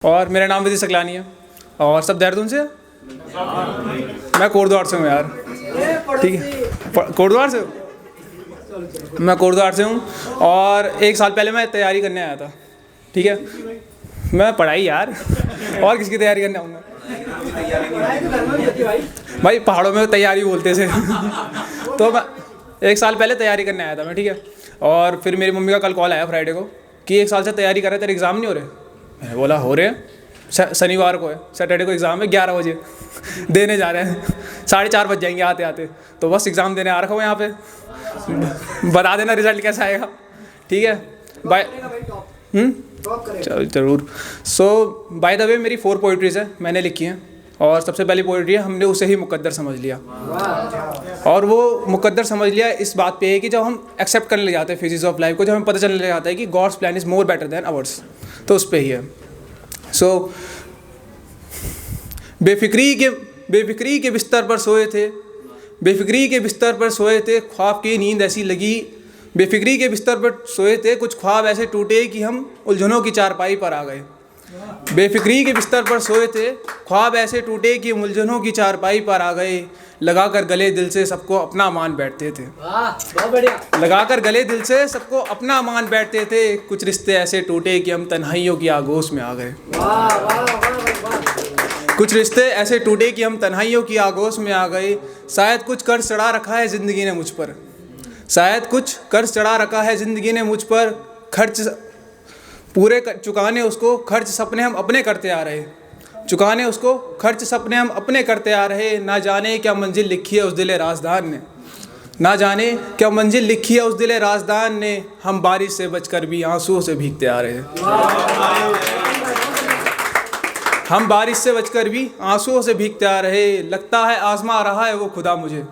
और मेरा नाम विधि सकलानी है और सब देहरादून से। मैं कोटद्वार से हूँ यार। ठीक है, कोटद्वार से मैं कोटद्वार से हूँ और एक साल पहले मैं तैयारी करने आया था। ठीक है, मैं पढ़ाई यार और किसकी तैयारी करने आऊँगा भाई, पहाड़ों में तैयारी बोलते थे तो मैं एक साल पहले तैयारी करने आया था मैं। ठीक है, और फिर मेरी मम्मी का कल कॉल आया फ्राइडे को कि एक साल से तैयारी कर रहे, तेरे एग्ज़ाम नहीं हो रहे। मैंने बोला हो रहे हैं, शनिवार को है, सैटरडे को एग्ज़ाम है, 11 बजे देने जा रहे हैं, 4:30 बज जाएंगे आते आते। तो बस एग्ज़ाम देने आ रखा हूँ यहाँ पे, बता देना रिजल्ट कैसा आएगा। ठीक है बाय, चलो ज़रूर। सो बाय द वे मेरी 4 पोइट्रीज़ है, मैंने लिखी हैं और सबसे पहली पोइट्री है हमने उसे ही मुकद्दर समझ लिया। और वो मुकद्दर समझ लिया इस बात पे है कि जब हम एक्सेप्ट करने लग जाते हैं फिजिक्स ऑफ लाइफ को, जब हमें पता चलने लग जाता है कि God's plan is more better than ours, तो उस पर ही है। सो बेफिक्री के बिस्तर पर सोए थे, बेफिक्री के बिस्तर पर सोए थे, ख्वाब की नींद ऐसी लगी। बेफिक्री के बिस्तर पर सोए थे, कुछ ख्वाब ऐसे टूटे कि हम उलझनों की चारपाई पर आ गए। बेफिक्री के बिस्तर पर सोए थे, ख्वाब ऐसे टूटे कि उलझनों की चारपाई पर आ गए। लगाकर गले दिल से सबको अपना मान बैठते थे, लगाकर गले दिल से सबको अपना मान बैठते थे। कुछ रिश्ते ऐसे टूटे कि हम तन्हाइयों की आगोश में आ गए। कुछ रिश्ते ऐसे टूटे कि हम तन्हाइयों की आगोश में आ गए। शायद कुछ कर्ज चढ़ा रखा है ज़िंदगी ने मुझ पर, शायद कुछ कर्ज चढ़ा रखा है ज़िंदगी ने मुझ पर। खर्च पूरे चुकाने उसको खर्च सपने हम अपने करते आ रहे, चुकाने उसको खर्च सपने हम अपने करते आ रहे। ना जाने क्या मंजिल लिखी है उस दिले राजदान ने, ना जाने क्या मंजिल लिखी है उस दिले राजदान ने। हम बारिश से बचकर भी आंसुओं से भीगते आ रहे हैं, हम बारिश से बचकर भी आंसुओं से भीगते आ रहे। लगता है आजमा रहा है वो खुदा मुझे,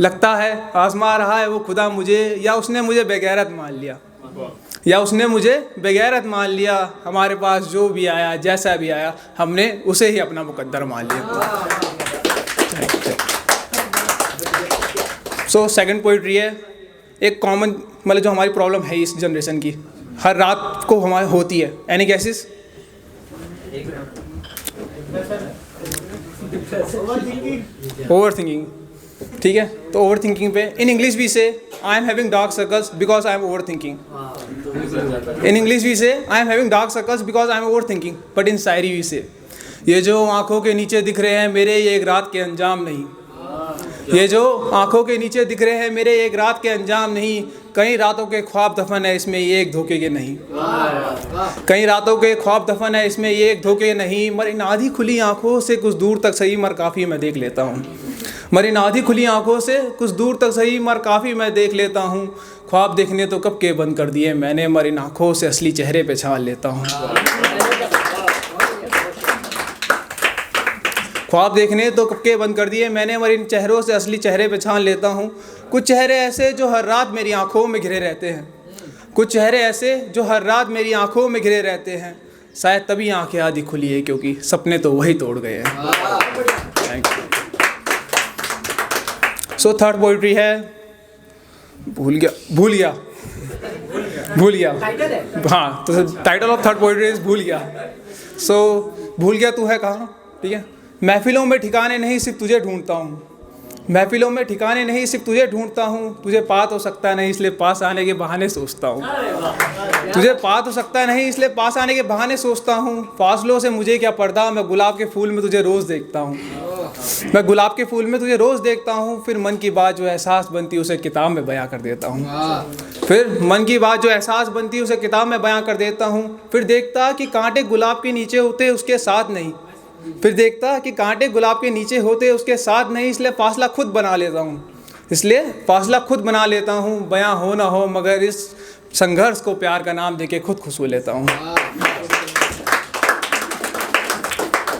लगता है आजमा रहा है वो खुदा मुझे। या उसने मुझे बेगैरत मान लिया, या उसने मुझे बेगैरत मान लिया। हमारे पास जो भी आया जैसा भी आया, हमने उसे ही अपना मुकद्दर मान लिया। सो सेकंड पोइट्री है एक कॉमन, मतलब जो हमारी प्रॉब्लम है इस जनरेशन की, हर रात को हमारी होती है। Any gases? Over thinking. ठीक है, तो ओवर थिंकिंग पे इन इंग्लिश भी से I am having dark circles because I am overthinking. In English भी से I am having dark circles because I am overthinking. But in शायरी भी से ये जो आंखों के नीचे दिख रहे हैं मेरे, ये एक रात के अंजाम नहीं। ये जो आंखों के नीचे दिख रहे हैं मेरे, एक रात के अंजाम नहीं। कई रातों के ख्वाब दफन है इसमें, ये एक धोखे के नहीं। कई रातों के ख्वाब दफन है इसमें, ये एक धोखे नहीं। मर इन आधी खुली आंखों से कुछ दूर तक सही मर काफ़ी मैं देख लेता हूँ। मर इन आधी खुली आंखों से कुछ दूर तक सही मर काफ़ी मैं देख लेता हूँ। ख्वाब देखने तो कब के बंद कर दिए मैंने, मर इन आँखों से असली चेहरे पे छान लेता हूँ। ख्वाब देखने तो कब के बंद कर दिए मैंने, मर इन चेहरों से असली चेहरे पे छान लेता हूँ। कुछ चेहरे ऐसे जो हर रात मेरी आंखों में घिरे रहते हैं, कुछ चेहरे ऐसे जो हर रात मेरी आंखों में घिरे रहते हैं। शायद तभी आंखें आधी खुली है क्योंकि सपने तो वही तोड़ गए हैं। Thank you. So third poetry है भूल गया। हाँ, तो title of third poetry is भूल गया। सो भूल गया तू है कहाँ। ठीक है, महफिलों में ठिकाने नहीं सिर्फ तुझे ढूंढता हूँ, महफिलों में ठिकाने नहीं सिर्फ तुझे ढूंढता हूँ। तुझे पा तो सकता नहीं इसलिए पास आने के बहाने सोचता हूँ, तुझे पा तो सकता नहीं इसलिए पास आने के बहाने सोचता हूँ। फासलों से मुझे क्या पर्दा, मैं गुलाब के फूल में तुझे रोज़ देखता हूँ, मैं गुलाब के फूल में तुझे रोज़ देखता हूँ। फिर मन की बात जो एहसास बनती उसे किताब में बयां कर देता हूँ, फिर मन की बात जो एहसास बनती उसे किताब में बयां कर देता हूँ। फिर देखता कि कांटे गुलाब के नीचे होते उसके साथ नहीं, फिर देखता कि कांटे गुलाब के नीचे होते उसके साथ नहीं। इसलिए फासला खुद बना लेता हूँ, इसलिए फासला खुद बना लेता हूँ। बयां हो ना हो मगर इस संघर्ष को प्यार का नाम देके खुद खुश हो लेता हूँ।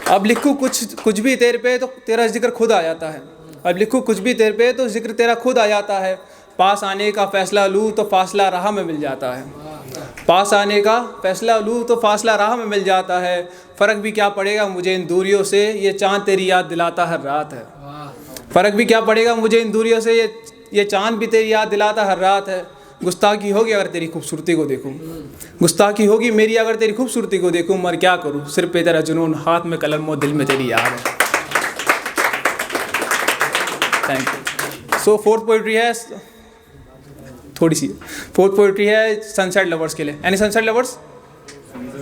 अब लिखूँ कुछ भी तेरे पे तो तेरा जिक्र खुद आ जाता है, अब लिखूँ कुछ भी तेरे पे तो जिक्र तेरा खुद आ जाता है। पास आने का फैसला लूँ तो फासला राह में मिल जाता है, पास आने का फैसला लूँ तो फासला राह में मिल जाता है। फ़र्क भी क्या पड़ेगा मुझे इन दूरियों से, ये चाँद तेरी याद दिलाता हर रात है। फ़र्क भी क्या पड़ेगा मुझे इन दूरियों से, ये चाँद भी तेरी याद दिलाता हर रात है। गुस्ताखी होगी अगर तेरी खूबसूरती को देखूं, गुस्ताखी होगी मेरी अगर तेरी खूबसूरती को देखूं, मर क्या करूं सिर पे तेरा जुनून, हाथ में कलम और दिल में तेरी याद है। Thank you. So fourth poetry है, थोड़ी सी फोर्थ पोइट्री है सनसेट लवर्स के लिए। Any sunset lovers?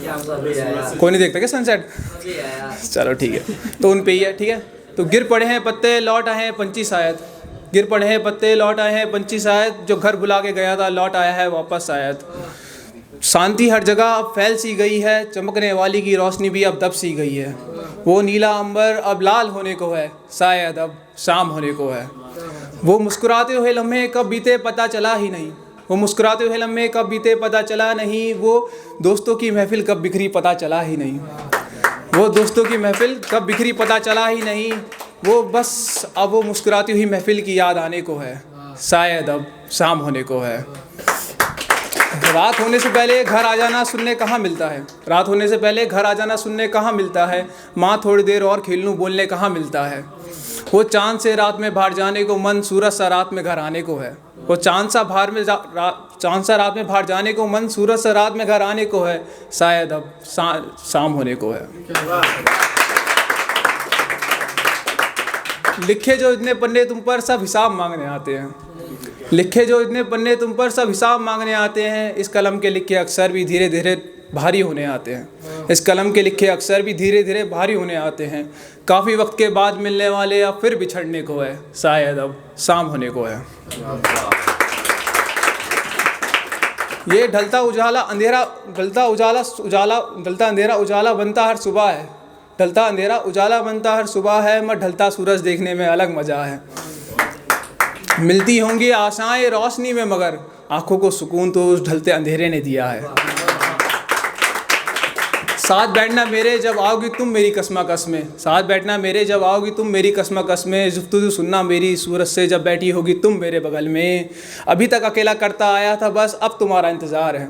कोई नहीं देखता क्या सनसेट? चलो ठीक है, तो उन पे ही है, ठीक है। तो गिर पड़े हैं पत्ते लौट आए हैं पंछी शायद, गिर पड़े हैं पत्ते लौट आए हैं पंछी शायद, जो घर बुला के गया था लौट आया है वापस शायद। शांति हर जगह अब फैल सी गई है, चमकने वाली की रोशनी भी अब दब सी गई है। वो नीला अंबर अब लाल होने को है, शायद अब शाम होने को है। वो मुस्कुराते हुए लम्हे कब बीते पता चला ही नहीं, वो मुस्कुराते हुए लम्हे कब बीते पता चला नहीं, वो दोस्तों की महफिल कब बिखरी पता चला ही नहीं, वो दोस्तों की महफिल कब बिखरी पता चला ही नहीं। वो बस अब वो मुस्कुराती हुई महफिल की याद आने को है, शायद अब शाम होने को है। रात होने से पहले घर आ जाना सुनने कहाँ मिलता है, रात होने से पहले घर आ जाना सुनने कहाँ मिलता है, माँ थोड़ी देर और खेल लूँ बोलने कहाँ मिलता है। वो चाँद से रात में बाहर जाने को मन, सूरज सा रात में घर आने को है। वो चाँद सा रात में बाहर जाने को मन, सूरज सा रात में घर आने को है, शायद अब शाम होने को है। लिखे जो इतने पन्ने तुम पर सब हिसाब मांगने आते हैं, लिखे जो इतने पन्ने तुम पर सब हिसाब मांगने आते हैं। इस कलम के लिखे अक्षर भी धीरे धीरे भारी होने आते हैं, इस कलम के लिखे अक्षर भी धीरे धीरे भारी होने आते हैं। काफ़ी वक्त के बाद मिलने वाले अब फिर बिछड़ने को है, शायद अब शाम होने को है। ये ढलता उजाला अंधेरा, ढलता अंधेरा उजाला बनता हर सुबह है, ढलता अंधेरा उजाला बनता हर सुबह है, मगर ढलता सूरज देखने में अलग मज़ा है। मिलती होंगी आशाएं रोशनी में, मगर आंखों को सुकून तो उस ढलते अंधेरे ने दिया है। साथ बैठना मेरे जब आओगी तुम मेरी कसमा कसमें, साथ बैठना मेरे जब आओगी तुम मेरी कसमा कसमें, गुफ्तगू सुनना मेरी सूरत से जब बैठी होगी तुम मेरे बगल में। अभी तक अकेला करता आया था बस अब तुम्हारा इंतज़ार है,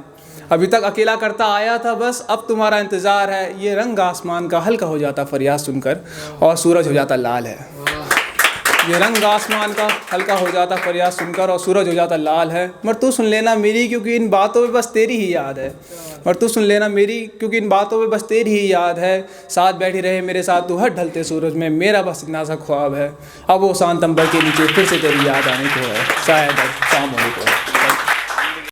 अभी तक अकेला करता आया था बस अब तुम्हारा इंतज़ार है। ये रंग आसमान का हल्का हो जाता फरियाद सुनकर और सूरज हो जाता लाल है, ये रंग आसमान का हल्का हो जाता फरियाद सुनकर और सूरज हो जाता लाल है। मगर तू सुन लेना मेरी क्योंकि इन बातों में बस तेरी ही याद है, और तू सुन लेना मेरी क्योंकि इन बातों में बस तेरी ही याद है। साथ बैठी रहे मेरे साथ तू हर ढलते सूरज में, मेरा बस इतना सा ख्वाब है। अब वो शांत अंबर के नीचे फिर से तेरी याद आने को है, शायद अब शाम होने को है।